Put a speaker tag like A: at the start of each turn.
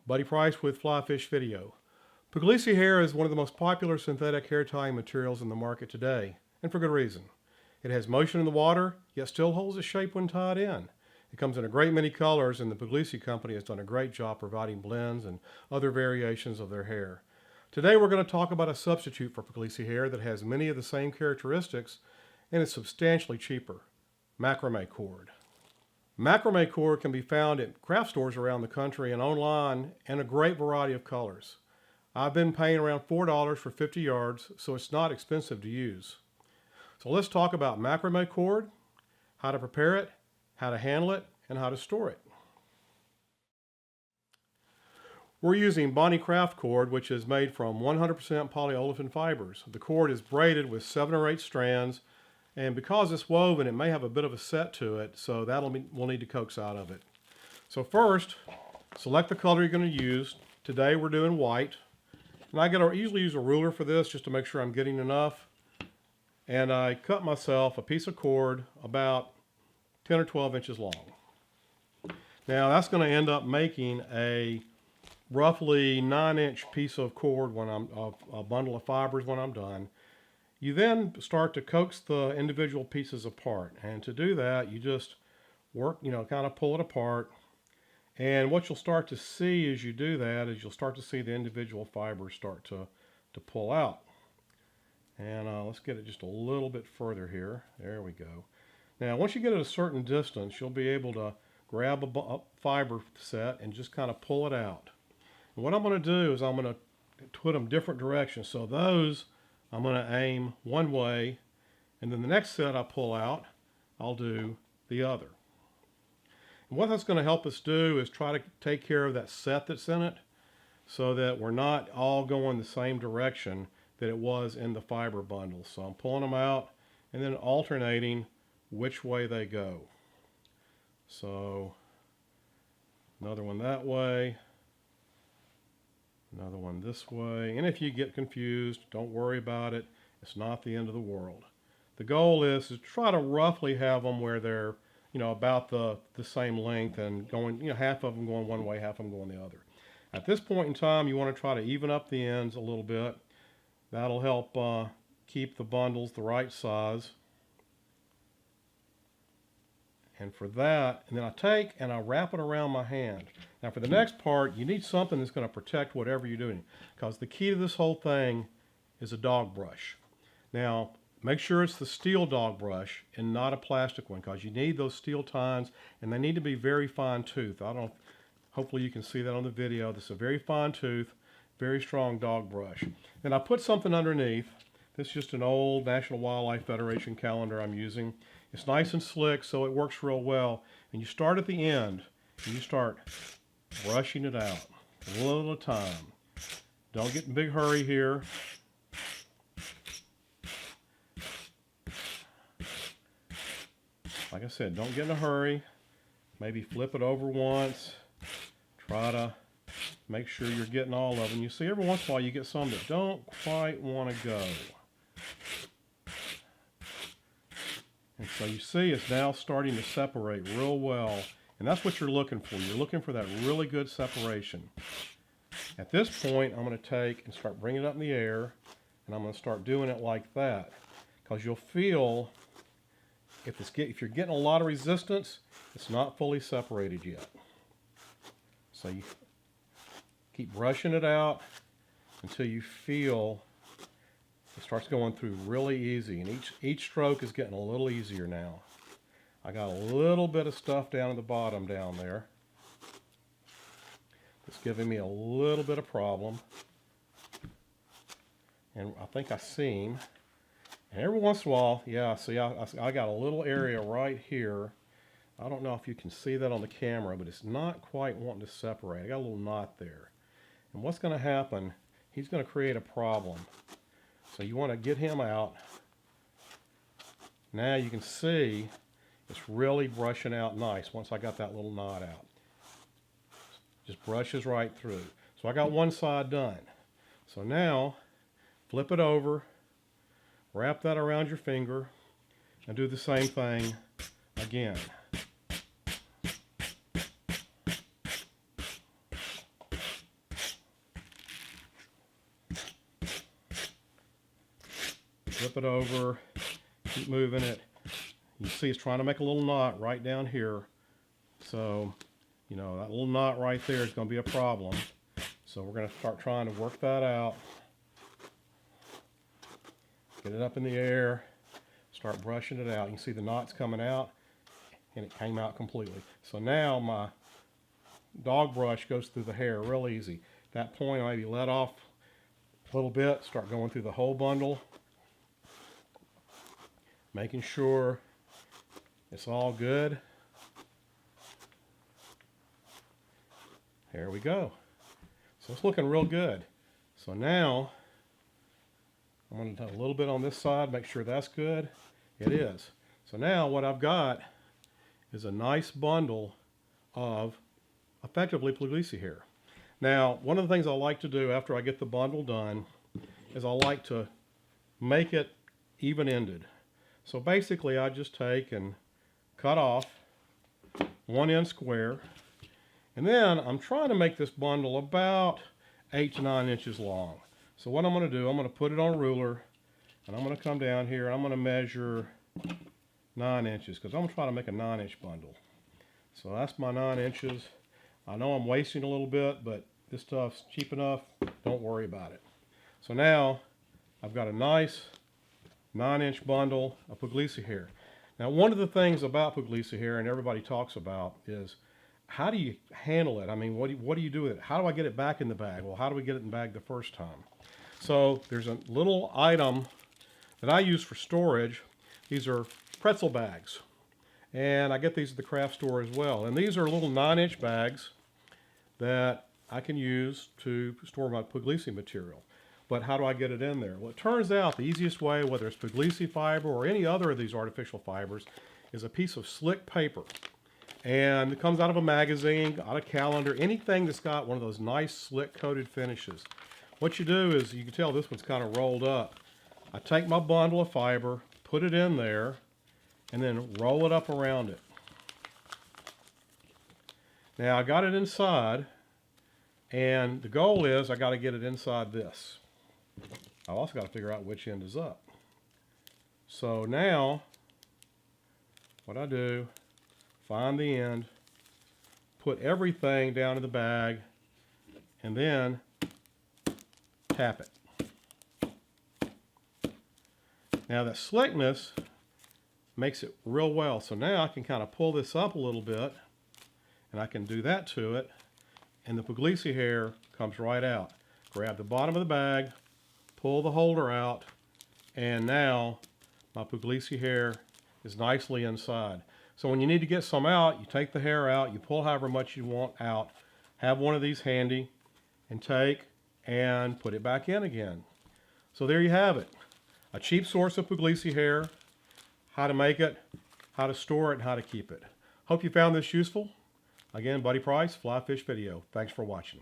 A: Buddy Price with Fly Fish Video. Puglisi hair is one of the most popular synthetic hair tying materials in the market today, and for good reason. It has motion in the water, yet still holds its shape when tied in. It comes in a great many colors, and the Puglisi company has done a great job providing blends and other variations of their hair. Today we're going to talk about a substitute for Puglisi hair that has many of the same characteristics and is substantially cheaper: Macrame Cord. Macrame cord can be found at craft stores around the country and online in a great variety of colors. I've been paying around $4 for 50 yards, so it's not expensive to use. So let's talk about macrame cord, how to prepare it, how to handle it, and how to store it. We're using Bonnie Craft cord, which is made from 100% polyolefin fibers. The cord is braided with 7 or 8 strands, and because it's woven, it may have a bit of a set to it, so we'll need to coax out of it. So first, select the color you're going to use. Today we're doing white. And I usually use a ruler for this just to make sure I'm getting enough. And I cut myself a piece of cord about 10 or 12 inches long. Now that's going to end up making a roughly 9-inch piece of cord when a bundle of fibers when I'm done. You then start to coax the individual pieces apart, and to do that you just work, kind of pull it apart, and what you'll start to see as you do that is you'll start to see the individual fibers start to pull out. And let's get it just a little bit further here. There we go. Now once you get at a certain distance, you'll be able to grab a fiber set and just kind of pull it out. And what I'm going to do is I'm going to put them different directions. So those I'm going to aim one way, and then the next set I pull out, I'll do the other. And what that's going to help us do is try to take care of that set that's in it so that we're not all going the same direction that it was in the fiber bundle. So I'm pulling them out and then alternating which way they go. So another one that way, another one this way, and if you get confused, don't worry about it. It's not the end of the world. The goal is to try to roughly have them where they're, about the same length and going, half of them going one way, half of them going the other. At this point in time, you want to try to even up the ends a little bit. That'll help keep the bundles the right size. And for that, and then I take and I wrap it around my hand. Now for the next part, you need something that's going to protect whatever you're doing, because the key to this whole thing is a dog brush. Now make sure it's the steel dog brush and not a plastic one, because you need those steel tines, and they need to be very fine tooth. Hopefully you can see that on the video. This is a very fine tooth, very strong dog brush. Then I put something underneath. This is just an old National Wildlife Federation calendar I'm using. It's nice and slick, so it works real well. And you start at the end, and you start brushing it out, a little at a time. Don't get in a big hurry here. Like I said, don't get in a hurry. Maybe flip it over once. Try to make sure you're getting all of them. You see, every once in a while you get some that don't quite want to go. And so you see it's now starting to separate real well. And that's what you're looking for. You're looking for that really good separation. At this point, I'm going to take and start bringing it up in the air. And I'm going to start doing it like that. Because you'll feel, if you're getting a lot of resistance, it's not fully separated yet. So you keep brushing it out until you feel it starts going through really easy, and each stroke is getting a little easier now. I got a little bit of stuff down at the bottom down there. It's giving me a little bit of problem. And I think I seam. And every once in a while, yeah, see, I got a little area right here. I don't know if you can see that on the camera, but it's not quite wanting to separate. I got a little knot there. And what's going to happen, he's going to create a problem. So you want to get him out. Now you can see it's really brushing out nice once I got that little knot out. Just brushes right through. So I got one side done. So now flip it over, wrap that around your finger, and do the same thing again. flip it over, keep moving it. You see it's trying to make a little knot right down here. So, you know, that little knot right there is going to be a problem. So we're going to start trying to work that out. Get it up in the air, start brushing it out. You can see the knots coming out, and it came out completely. So now my dog brush goes through the hair real easy. At that point, I maybe let off a little bit, start going through the whole bundle, making sure it's all good. There we go. So it's looking real good. So now I'm going to do a little bit on this side, make sure that's good. It is. So now what I've got is a nice bundle of effectively Puglisi hair. Now, one of the things I like to do after I get the bundle done is I like to make it even-ended. So basically I just take and cut off one end square, and then I'm trying to make this bundle about 8 to 9 inches long. So what I'm going to do, I'm going to put it on a ruler, and I'm going to come down here, and I'm going to measure 9 inches, because I'm going to try to make a 9-inch bundle. So that's my 9 inches. I know I'm wasting a little bit, but this stuff's cheap enough, don't worry about it. So now I've got a nice 9-inch bundle of Puglisi hair. Now, one of the things about Puglisi hair, and everybody talks about, is how do you handle it? I mean, what do you do with it? How do I get it back in the bag? Well, how do we get it in the bag the first time? So there's a little item that I use for storage. These are Pretzel Bags. And I get these at the craft store as well. And these are little 9-inch bags that I can use to store my Puglisi material. But how do I get it in there? Well, it turns out the easiest way, whether it's Puglisi fiber or any other of these artificial fibers, is a piece of slick paper. And it comes out of a magazine, out of a calendar, anything that's got one of those nice slick coated finishes. What you do is, you can tell this one's kind of rolled up. I take my bundle of fiber, put it in there, and then roll it up around it. Now I got it inside, and the goal is I got to get it inside this. I've also got to figure out which end is up. So now, what I do, find the end, put everything down in the bag, and then tap it. Now that slickness makes it real well. So now I can kind of pull this up a little bit, and I can do that to it, and the Puglisi hair comes right out. Grab the bottom of the bag, pull the holder out, and now my Puglisi hair is nicely inside. So when you need to get some out, you take the hair out, you pull however much you want out, have one of these handy, and take and put it back in again. So there you have it. A cheap source of Puglisi hair, how to make it, how to store it, and how to keep it. Hope you found this useful. Again, Buddy Price, Fly Fish Video. Thanks for watching.